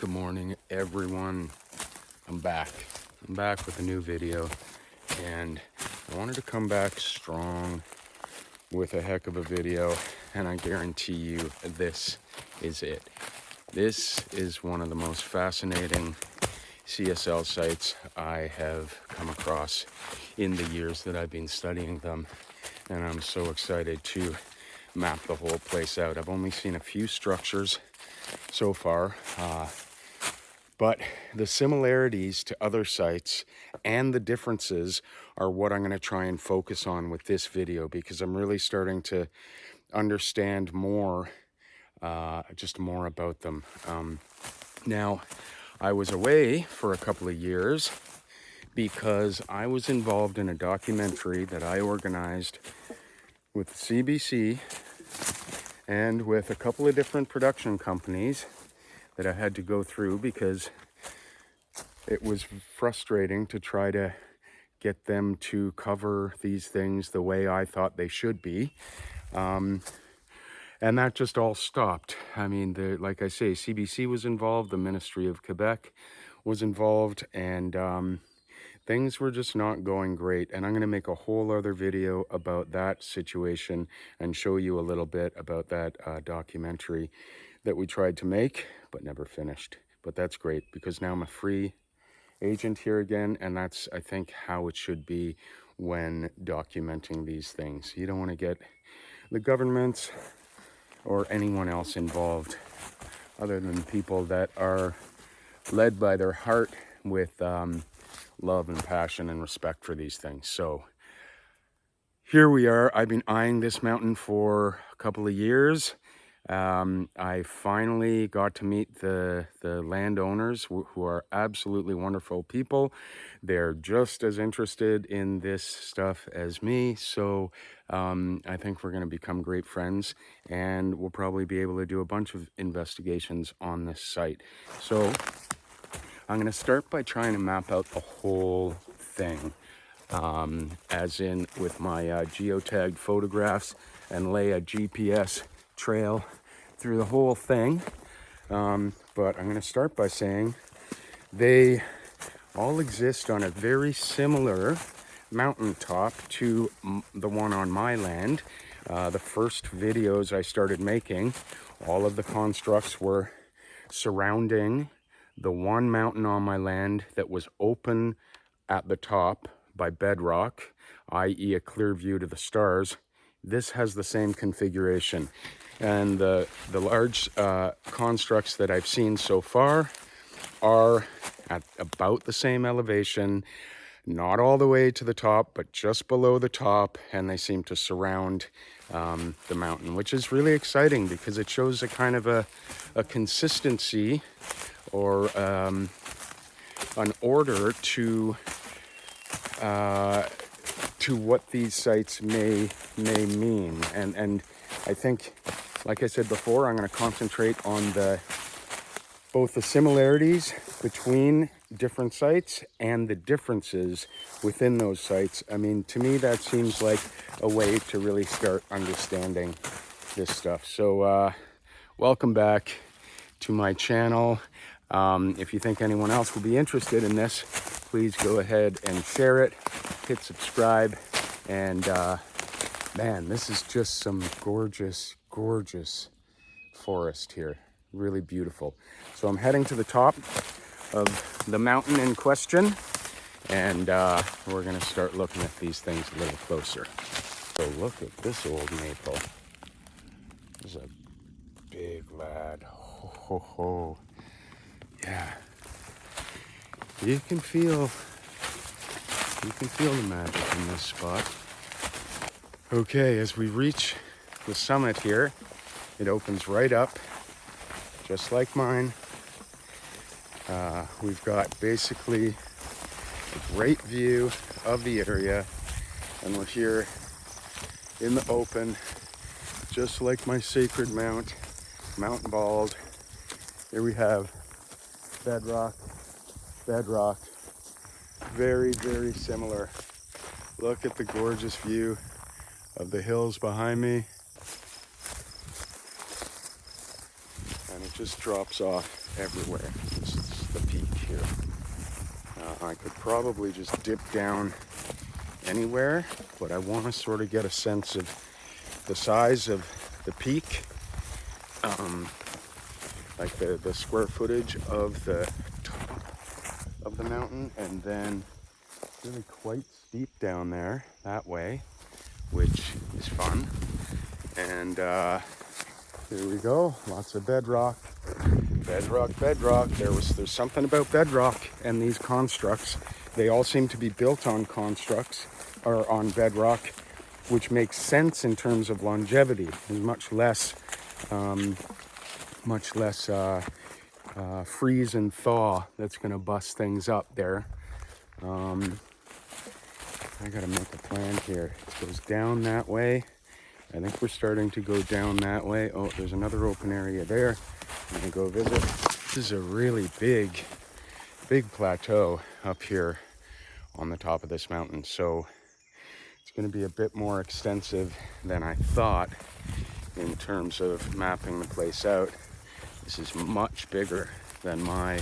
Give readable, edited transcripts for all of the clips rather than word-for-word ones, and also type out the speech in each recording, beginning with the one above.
Good morning, everyone. I'm back with a new video, and I wanted to come back strong with a heck of a video, and I guarantee you this is it. This is one of the most fascinating CSL sites I have come across in the years that I've been studying them, and I'm so excited to map the whole place out. I've only seen a few structures so far, but the similarities to other sites and the differences are what I'm going to try and focus on with this video, because I'm really starting to understand more, just more about them. Now, I was away for a couple of years because I was involved in a documentary that I organized with the CBC and with a couple of different production companies that I had to go through because it was frustrating to try to get them to cover these things the way I thought they should be. And that just all stopped. I mean, like I say, CBC was involved, the Ministry of Quebec was involved, and things were just not going great. And I'm going to make a whole other video about that situation and show you a little bit about that documentary that we tried to make but never finished. But that's great, because now I'm a free agent here again, and that's, I think, how it should be when documenting these things. You don't want to get the governments or anyone else involved other than people that are led by their heart with love and passion and respect for these things. So here we are. I've been eyeing this mountain for a couple of years. I finally got to meet the landowners, who are absolutely wonderful people. They're just as interested in this stuff as me. So I think we're going to become great friends, and we'll probably be able to do a bunch of investigations on this site. So I'm going to start by trying to map out the whole thing, as in with my geotagged photographs, and lay a GPS trail through the whole thing. But I'm going to start by saying they all exist on a very similar mountaintop to the one on my land. The first videos I started making, all of the constructs were surrounding the one mountain on my land that was open at the top by bedrock, i.e. a clear view to the stars. This has the same configuration, and the large constructs that I've seen so far are at about the same elevation, not all the way to the top, but just below the top, and they seem to surround the mountain, which is really exciting because it shows a kind of a consistency or an order to what these sites may mean. And I think, like I said before, I'm going to concentrate on both the similarities between different sites and the differences within those sites. I mean, to me, that seems like a way to really start understanding this stuff. So welcome back to my channel. If you think anyone else will be interested in this, please go ahead and share it, hit subscribe, and man, this is just some gorgeous, gorgeous forest here. Really beautiful. So I'm heading to the top of the mountain in question, and we're going to start looking at these things a little closer. So look at this old maple. This is a big lad. Ho, ho, ho. Yeah. You can feel the magic in this spot. Okay, as we reach the summit here, it opens right up, just like mine. We've got basically a great view of the area, and we're here in the open, just like my sacred mount, Mount Bald. Here we have bedrock, bedrock, very, very similar. Look at the gorgeous view of the hills behind me. And it just drops off everywhere. This is the peak here. I could probably just dip down anywhere, but I want to sort of get a sense of the size of the peak, like the square footage of the top of the mountain, and then really quite steep down there that way, which is fun. And here we go, lots of bedrock. There's something about bedrock and these constructs. They all seem to be built on constructs or on bedrock, which makes sense in terms of longevity. There's much less freeze and thaw that's going to bust things up there. I got to make a plan here. It goes down that way. I think we're starting to go down that way. Oh, there's another open area there. I'm going to go visit. This is a really big plateau up here on the top of this mountain. So it's going to be a bit more extensive than I thought in terms of mapping the place out. This is much bigger than my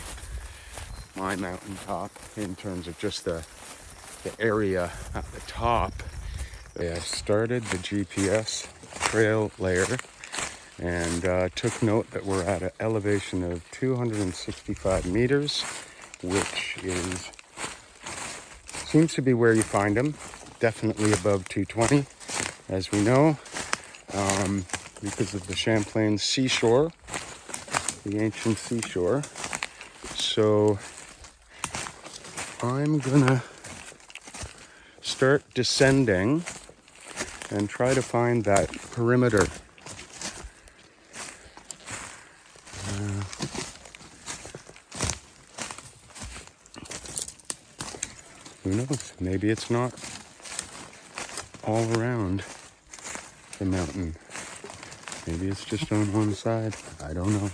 mountaintop in terms of just the area at the top. I started the GPS trail layer and took note that we're at an elevation of 265 meters, which seems to be where you find them. Definitely above 220, as we know, because of the Champlain seashore, the ancient seashore. So I'm gonna start descending and try to find that perimeter. Who knows? Maybe it's not all around the mountain. Maybe it's just on one side. I don't know.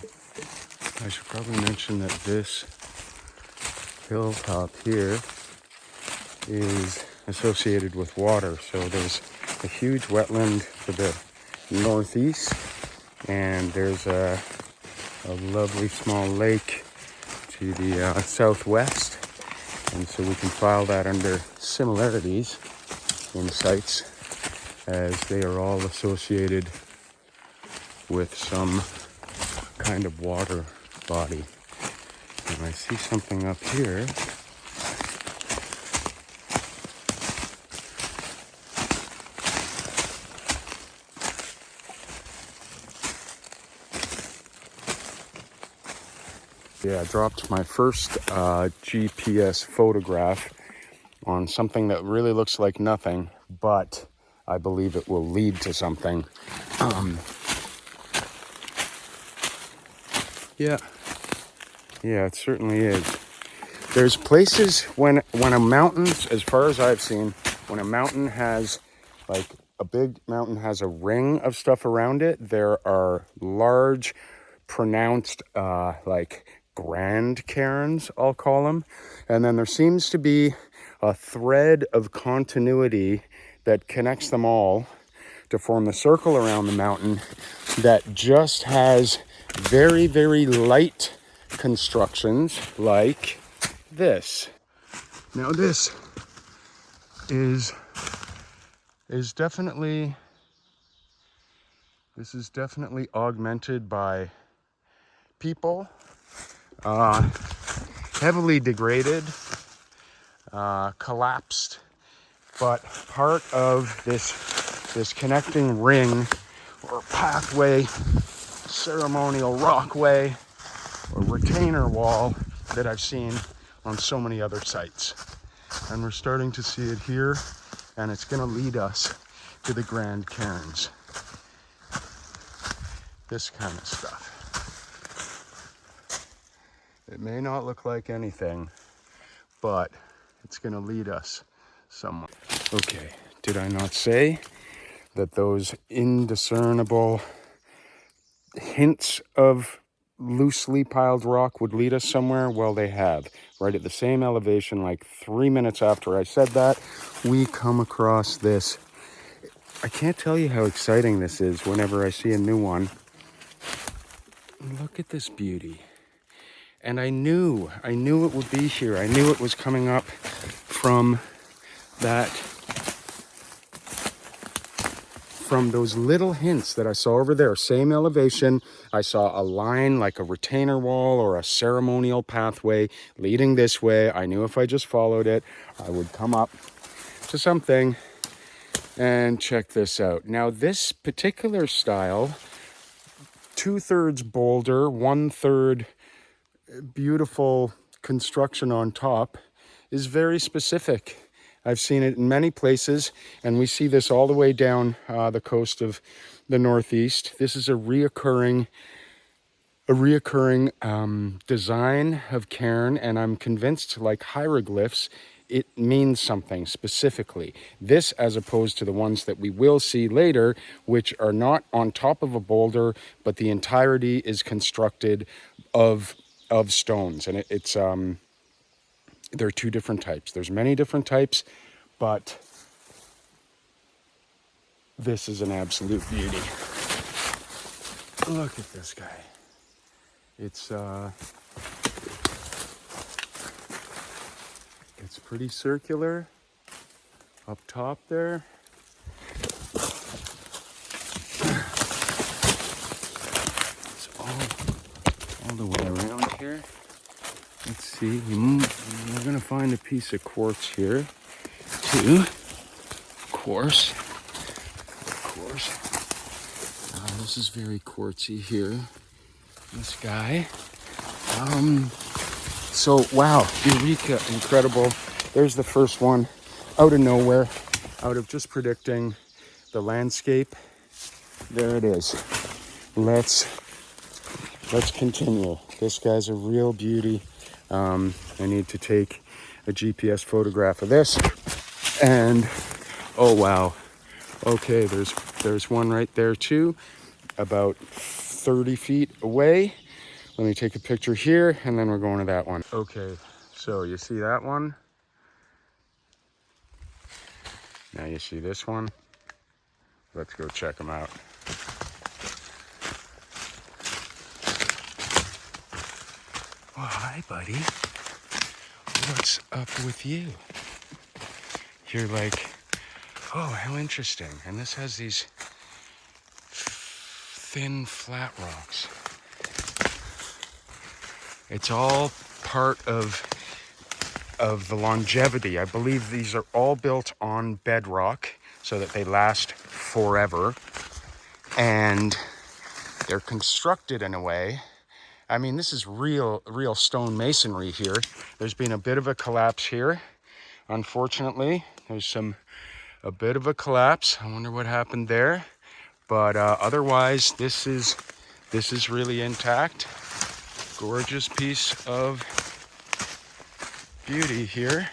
I should probably mention that this hilltop here is associated with water. So there's a huge wetland to the northeast, and there's a lovely small lake to the southwest. And so we can file that under similarities in sites, as they are all associated with some kind of water body. And I see something up here. Yeah, I dropped my first GPS photograph on something that really looks like nothing, but I believe it will lead to something. Yeah, it certainly is. There's places when a mountain, as far as I've seen, when a mountain has, like a big mountain has a ring of stuff around it, there are large, pronounced, like grand cairns, I'll call them. And then there seems to be a thread of continuity that connects them all to form the circle around the mountain that just has very, very light constructions like this. Now this is definitely augmented by people, heavily degraded, collapsed, but part of this connecting ring or pathway, ceremonial rockway or retainer wall that I've seen on so many other sites. And we're starting to see it here, and it's going to lead us to the Grand Cairns. This kind of stuff. It may not look like anything, but it's going to lead us somewhere. Okay, did I not say that those indiscernible hints of loosely piled rock would lead us somewhere? Well, they have. Right at the same elevation, like 3 minutes after I said that, we come across this. I can't tell you how exciting this is whenever I see a new one. Look at this beauty. And I knew it would be here. I knew it was coming up from those little hints that I saw over there. Same elevation. I saw a line like a retainer wall or a ceremonial pathway leading this way. I knew if I just followed it, I would come up to something. And check this out. Now this particular style, 2/3 boulder, 1/3 beautiful construction on top, is very specific. I've seen it in many places, and we see this all the way down the coast of the Northeast. This is a reoccurring design of cairn, and I'm convinced, like hieroglyphs, it means something specifically. This, as opposed to the ones that we will see later, which are not on top of a boulder, but the entirety is constructed of stones, and there are two different types. There's many different types, but this is an absolute beauty. Look at this guy. It's pretty circular up top there. It's all the way around here. Let's see, we're gonna find a piece of quartz here too. Of course. This is very quartzy here. This guy. So wow, Eureka, incredible. There's the first one, out of nowhere, out of just predicting the landscape. There it is. Let's continue. This guy's a real beauty. I need to take a GPS photograph of this. And oh wow. Okay, there's one right there too, about 30 feet away. Let me take a picture here, and then we're going to that one. Okay, so you see that one? Now you see this one? Let's go check them out. Oh, hi, buddy. What's up with you? You're like, oh, how interesting. And this has these thin, flat rocks. It's all part of the longevity. I believe these are all built on bedrock so that they last forever. And they're constructed in a way. I mean, this is real stone masonry here. There's been a bit of a collapse here. Unfortunately, there's a bit of a collapse. I wonder what happened there. But otherwise, this is really intact. Gorgeous piece of beauty here.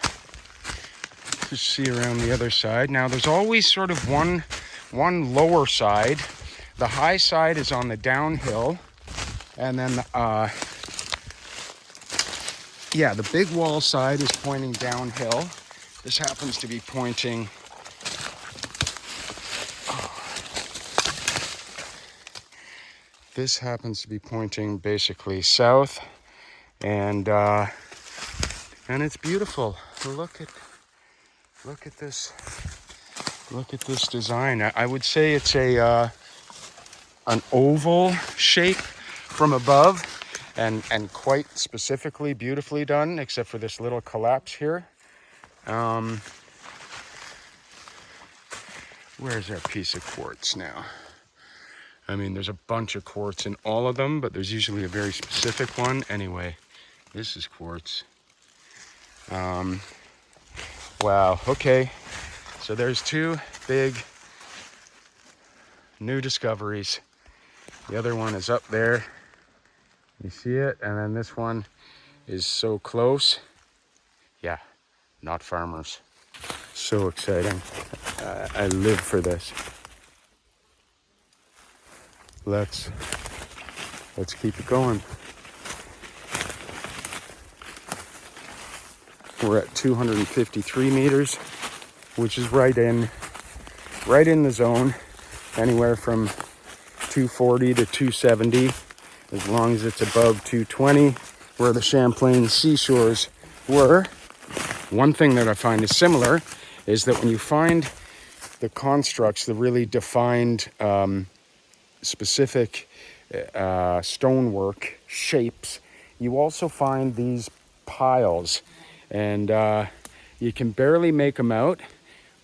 You see around the other side. Now there's always sort of one lower side. The high side is on the downhill, and then the big wall side is pointing downhill. This happens to be pointing basically south, and it's beautiful. Look at this design. I would say it's an oval shape from above, and quite specifically beautifully done, except for this little collapse here. Where's our piece of quartz now? I mean, there's a bunch of quartz in all of them, but there's usually a very specific one. Anyway, this is quartz. Wow, okay. So there's two big new discoveries. The other one is up there. You see it? And then this one is so close. Yeah, not farmers. So exciting. I live for this. Let's keep it going. We're at 253 meters, which is right in the zone, anywhere from 240 to 270. as long as it's above 220, where the Champlain seashores were. One thing that I find is similar is that when you find the constructs, the really defined, specific stonework shapes, you also find these piles, and you can barely make them out.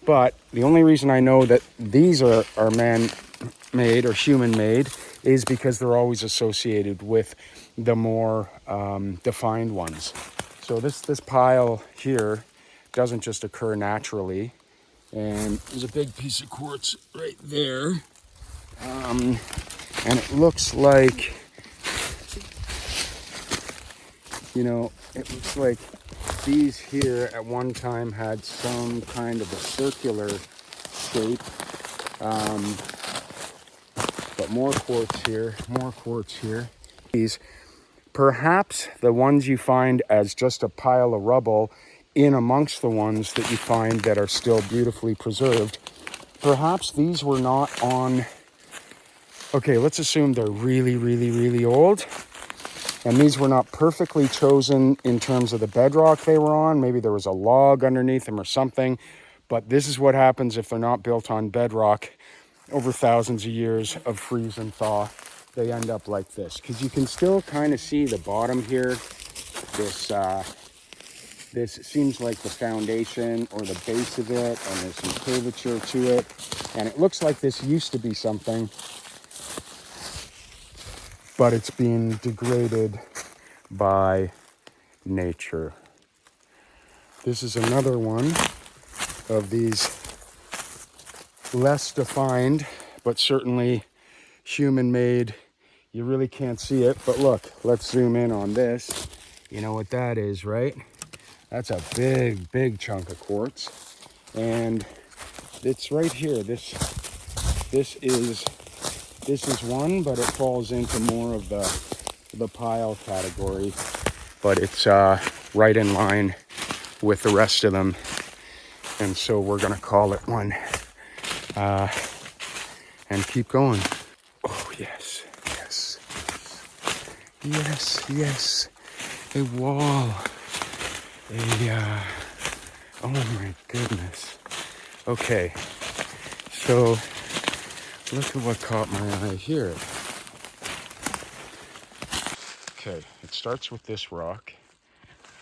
But the only reason I know that these are man-made or human-made is because they're always associated with the more defined ones. So this pile here doesn't just occur naturally. And there's a big piece of quartz right there. And it looks like, you know, it looks like these here at one time had some kind of a circular shape. But more quartz here, more quartz here. These, perhaps the ones you find as just a pile of rubble in amongst the ones that you find that are still beautifully preserved, perhaps these were not on, okay, let's assume they're really, really, really old. And these were not perfectly chosen in terms of the bedrock they were on. Maybe there was a log underneath them or something. But this is what happens if they're not built on bedrock over thousands of years of freeze and thaw. They end up like this. Because you can still kind of see the bottom here. This seems like the foundation or the base of it, and there's some curvature to it. And it looks like this used to be something, but it's being degraded by nature. This is another one of these less defined, but certainly human-made. You really can't see it, but look, let's zoom in on this. You know what that is, right? That's a big, big chunk of quartz. And it's right here. This is one, but it falls into more of the pile category. But it's right in line with the rest of them. And so we're gonna call it one. And keep going. Oh, yes, yes, yes, yes. A wall. Oh my goodness. Okay, so look at what caught my eye here. Okay, it starts with this rock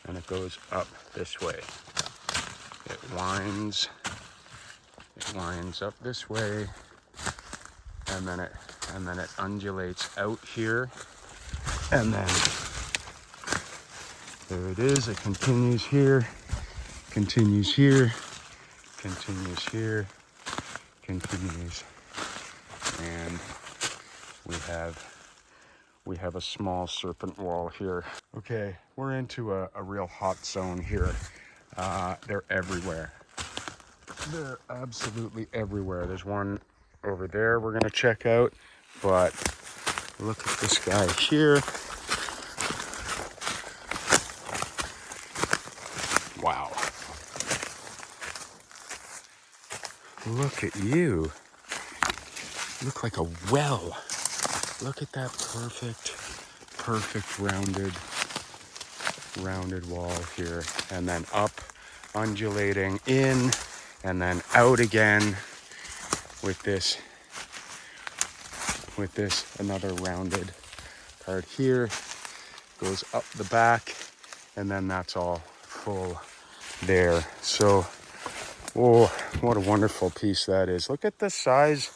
and it goes up this way. It winds up this way, and then it undulates out here, and then there it is. It continues here, continues here, continues here, continues, and we have a small serpent wall here. Okay, we're into a real hot zone here. They're everywhere. They're absolutely everywhere. There's one over there we're gonna check out, but look at this guy here. Wow. Look at you. You look like a well. Look at that perfect rounded wall here. And then up, undulating in, and then out again with this another rounded part here. Goes up the back, and then that's all full there. So, oh, what a wonderful piece that is. Look at the size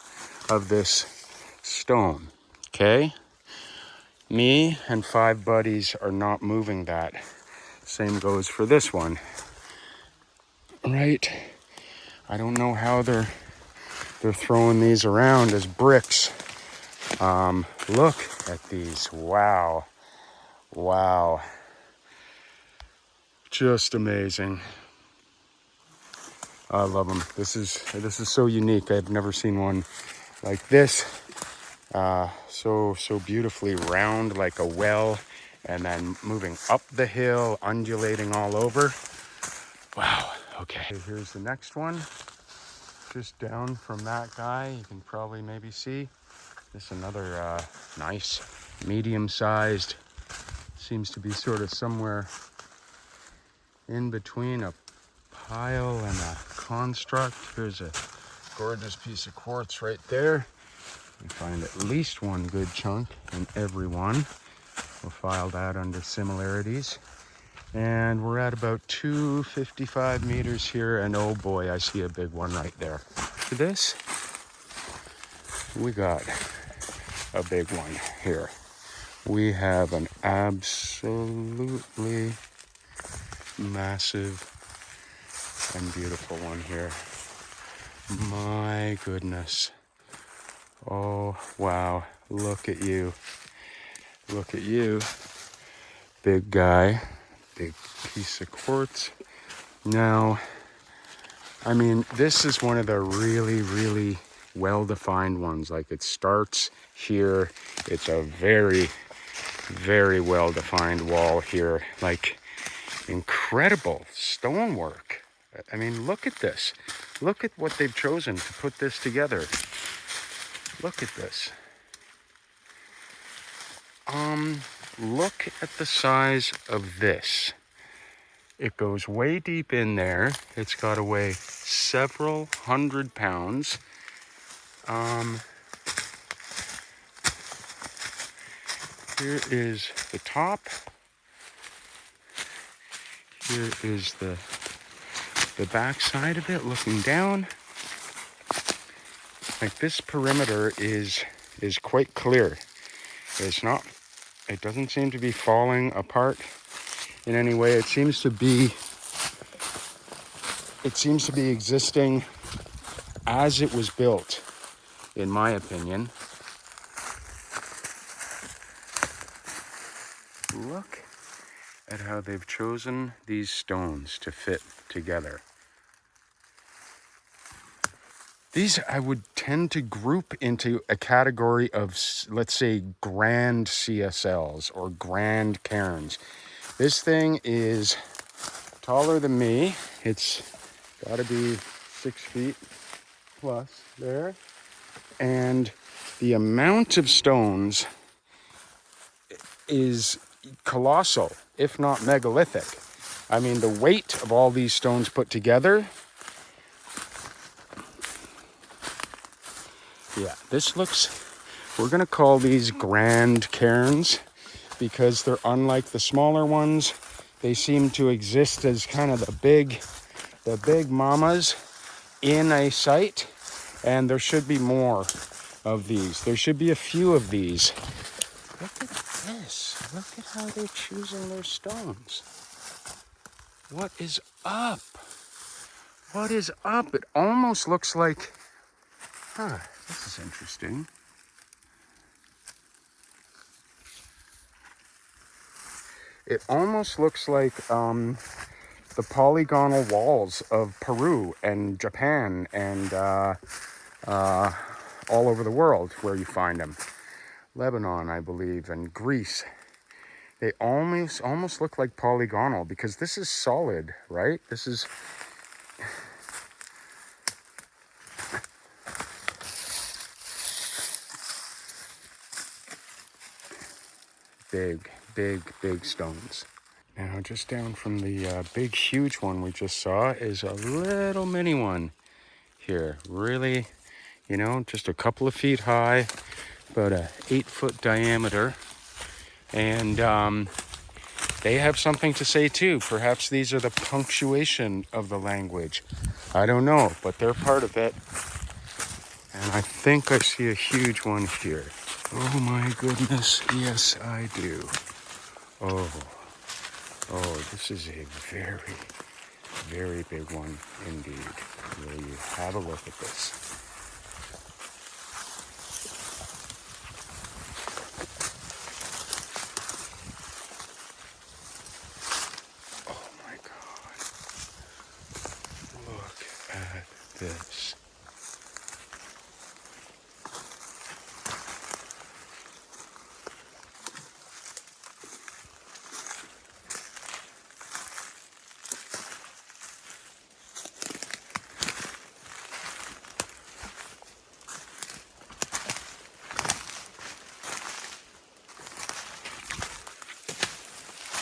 of this stone, okay? Me and 5 buddies are not moving that. Same goes for this one, right? I don't know how they're throwing these around as bricks. Look at these. Wow. Just amazing. I love them. This is so unique. I've never seen one like this. So beautifully round, like a well, and then moving up the hill, undulating all over. Wow. Okay, here's the next one. Just down from that guy, you can probably maybe see this another nice medium-sized. Seems to be sort of somewhere in between a pile and a construct. Here's a gorgeous piece of quartz right there. We find at least one good chunk in every one. We'll file that under similarities. And we're at about 255 meters here, and oh boy, I see a big one right there. For this, we got a big one here. We have an absolutely massive and beautiful one here. My goodness. Oh, wow. Look at you. Look at you. Big guy. Big piece of quartz. Now, I mean, this is one of the really, really well-defined ones. Like, it starts here. It's a very, very well-defined wall here. Like, incredible stonework. I mean, look at this. Look at what they've chosen to put this together. Look at this. Look at the size of this. It goes way deep in there. It's got to weigh several hundred pounds. Here is the top. Here is the back side of it looking down. Like, this perimeter is quite clear. It doesn't seem to be falling apart in any way. It seems to be existing as it was built, in my opinion. Look at how they've chosen these stones to fit together. These I would tend to group into a category of, let's say, grand CSLs or grand cairns. This thing is taller than me. It's got to be 6 feet plus there. And the amount of stones is colossal, if not megalithic. I mean, the weight of all these stones put together. Yeah, this looks, we're going to call these grand cairns because they're unlike the smaller ones. They seem to exist as kind of the big mamas in a site, and there should be more of these. There should be a few of these. Look at this. Look at how they're choosing their stones. What is up? What is up? It almost looks like, this is interesting. It almost looks like the polygonal walls of Peru and Japan and all over the world where you find them. Lebanon, I believe, and Greece. They almost look like polygonal because this is solid, right? This is big stones. Now, just down from the big, huge one we just saw is a little mini one here. Really, just a couple of feet high, about a 8-foot diameter. And they have something to say too. Perhaps these are the punctuation of the language. I don't know, but they're part of it. And I think I see a huge one here. Oh my goodness, yes I do. Oh, this is a very, very big one indeed. Will you have a look at this? Oh my God. Look at this.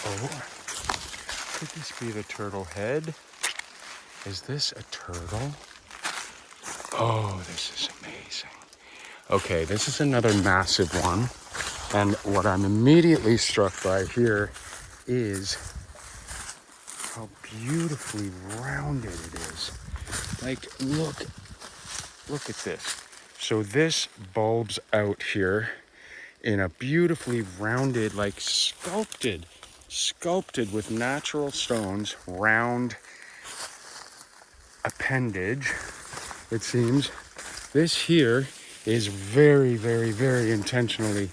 Oh, could this be the turtle head? Is this a turtle? Oh, this is amazing. Okay, this is another massive one. And what I'm immediately struck by here is how beautifully rounded it is. Like, look at this. So this bulbs out here in a beautifully rounded, like sculpted with natural stones, round appendage, it seems. This here is very, very, very intentionally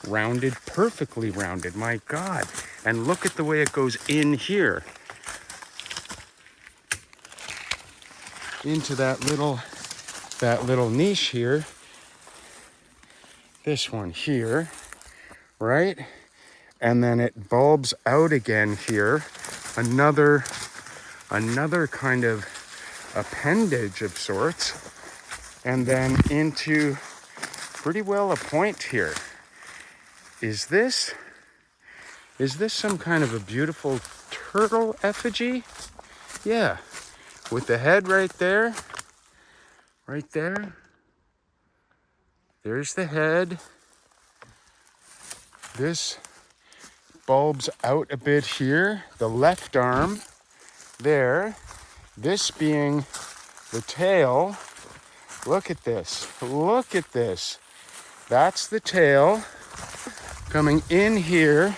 rounded, perfectly rounded, my God. And look at the way it goes in here, into that little niche here. This one here, right? And then it bulbs out again here. Another kind of appendage of sorts. And then into pretty well a point here. Is this some kind of a beautiful turtle effigy? Yeah, with the head right there. Right there. There's the head. This bulbs out a bit here. The left arm there. This being the tail. Look at this. Look at this. That's the tail coming in here,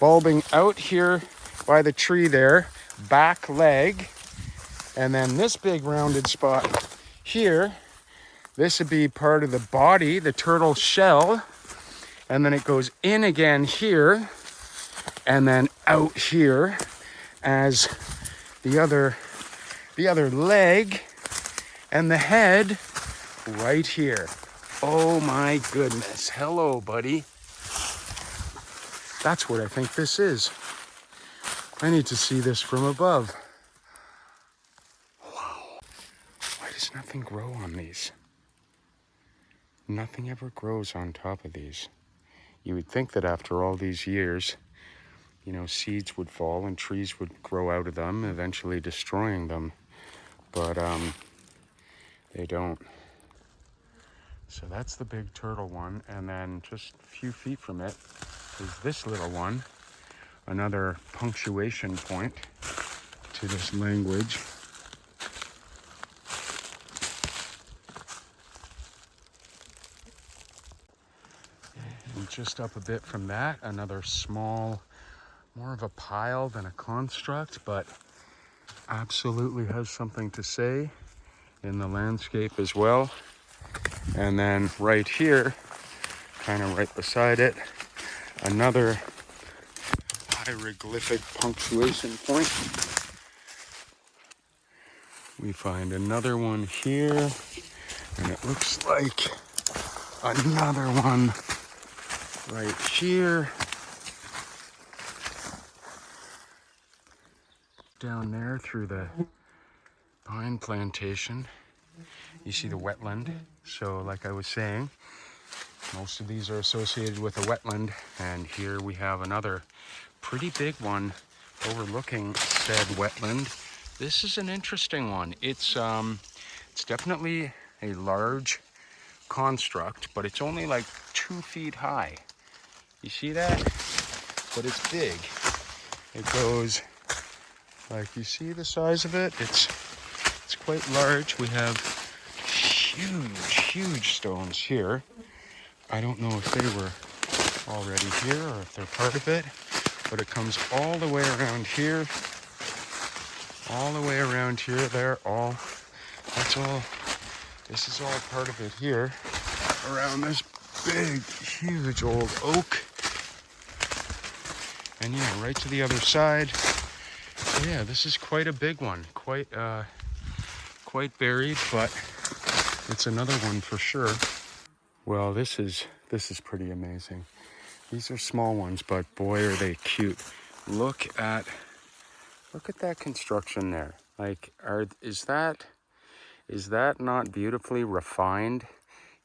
bulbing out here by the tree there, back leg. And then this big rounded spot here, this would be part of the body, the turtle shell. And then it goes in again here, and then out here as the other leg, and the head right here. Oh my goodness. Hello, buddy. That's what I think this is. I need to see this from above. Wow. Why does nothing grow on these? Nothing ever grows on top of these. You would think that after all these years, you know, seeds would fall and trees would grow out of them, eventually destroying them. But they don't. So that's the big turtle one. And then just a few feet from it is this little one. Another punctuation point to this language. And just up a bit from that, another small, more of a pile than a construct, but absolutely has something to say in the landscape as well. And then right here, kind of right beside it, another hieroglyphic punctuation point. We find another one here, and it looks like another one right here. Down there through the pine plantation, you see the wetland. So like I was saying, most of these are associated with a wetland, and here we have another pretty big one overlooking said wetland. This is an interesting one. It's definitely a large construct, but it's only like 2 feet high. You see that? But it's big. It goes, like, you see the size of it? It's quite large. We have huge stones here. I don't know if they were already here or if they're part of it, but it comes all the way around here. All the way around here. That's all. This is all part of it here. Around this big, huge old oak. And yeah, right to the other side. So yeah, this is quite a big one. Quite buried, but it's another one for sure. Well, this is pretty amazing. These are small ones, but boy, are they cute. Look at that construction there. Like, is that not beautifully refined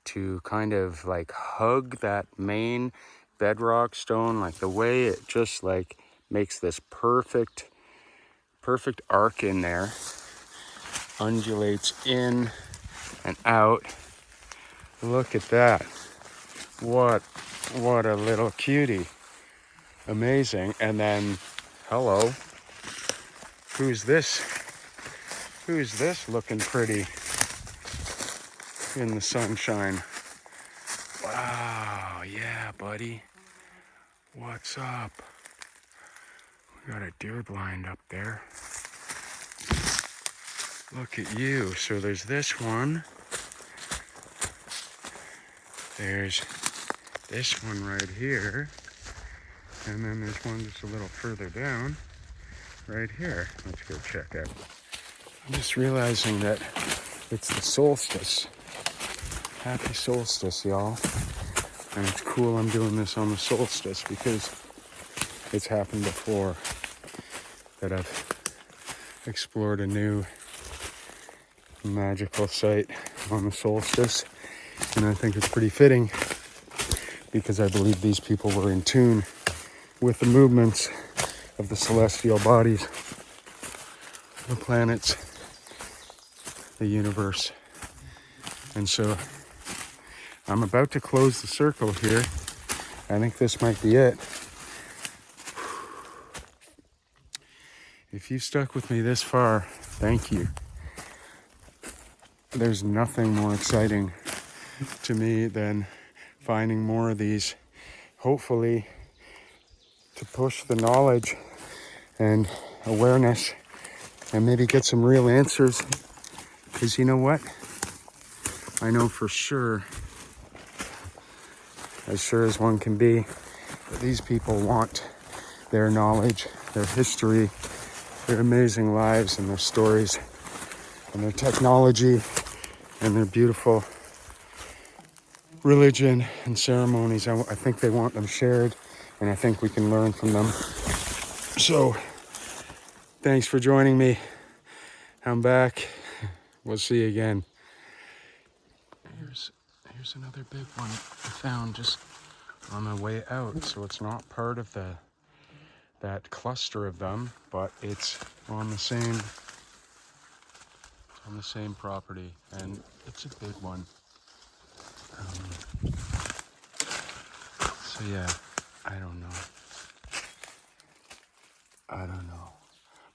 to kind of like hug that main bedrock stone, like the way it just like makes this perfect arc in there, undulates in and out. Look at that. What a little cutie. Amazing. And then, hello, who's this looking pretty in the sunshine? Wow, yeah, buddy. What's up? We got a deer blind up there. Look at you. So there's this one. There's this one right here. And then there's one just a little further down right here. Let's go check out. I'm just realizing that it's the solstice. Happy solstice, y'all. And it's cool I'm doing this on the solstice because it's happened before that I've explored a new magical site on the solstice. And I think it's pretty fitting because I believe these people were in tune with the movements of the celestial bodies, the planets, the universe. And so I'm about to close the circle here. I think this might be it. If you stuck with me this far, thank you. There's nothing more exciting to me than finding more of these, hopefully to push the knowledge and awareness and maybe get some real answers. Because you know what? I know for sure, as sure as one can be, that these people want their knowledge, their history, their amazing lives and their stories and their technology and their beautiful religion and ceremonies. I think they want them shared, and I think we can learn from them. So, thanks for joining me. I'm back. We'll see you again. Here's another big one I found just on the way out. So it's not part of that cluster of them, but it's on the same property, and it's a big one. So yeah, I don't know,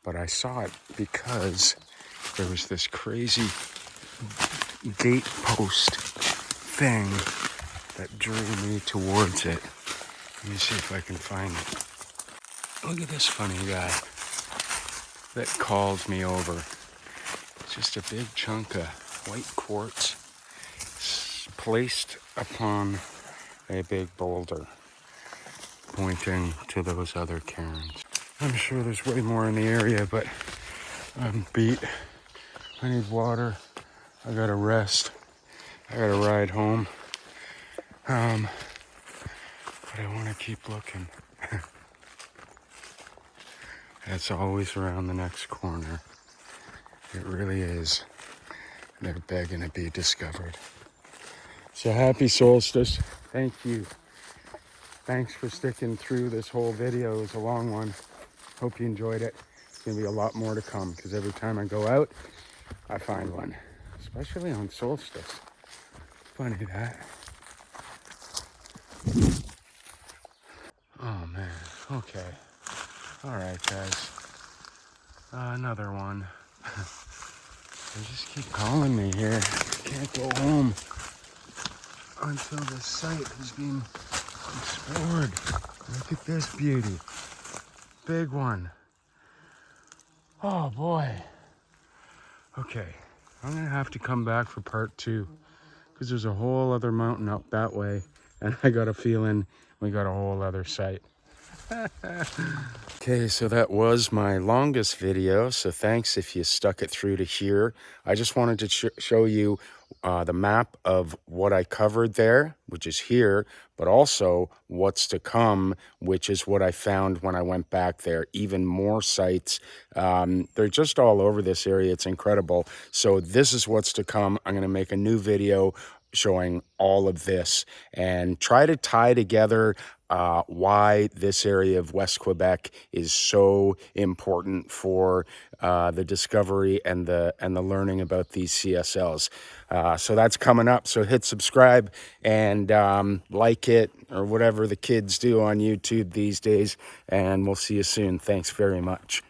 but I saw it because there was this crazy gate post thing that drew me towards it. Let me see if I can find it. Look at this funny guy that called me over. It's just a big chunk of white quartz placed upon a big boulder pointing to those other cairns. I'm sure there's way more in the area, but I'm beat. I need water. I gotta rest. I gotta ride home. But I want to keep looking. It's always around the next corner. It really is. They're begging to be discovered. So happy solstice. Thank you. Thanks for sticking through this whole video. It was a long one. Hope you enjoyed it. There's going to be a lot more to come because every time I go out, I find one. Especially on solstice. Funny that. Oh man. Okay. All right, guys. Another one. They just keep calling me here. Can't go home until this site has been explored. Look at this beauty. Big one. Oh boy. Okay, I'm gonna have to come back for part 2 because there's a whole other mountain up that way, and I got a feeling we got a whole other site. Okay, so that was my longest video, so thanks if you stuck it through to here. I just wanted to show you the map of what I covered there, which is here, but also what's to come, which is what I found when I went back there. Even more sites. They're just all over this area. It's incredible. So this is what's to come. I'm going to make a new video showing all of this and try to tie together why this area of West Quebec is so important for the discovery and the learning about these CSLs. So that's coming up. So hit subscribe and like it, or whatever the kids do on YouTube these days. And we'll see you soon. Thanks very much.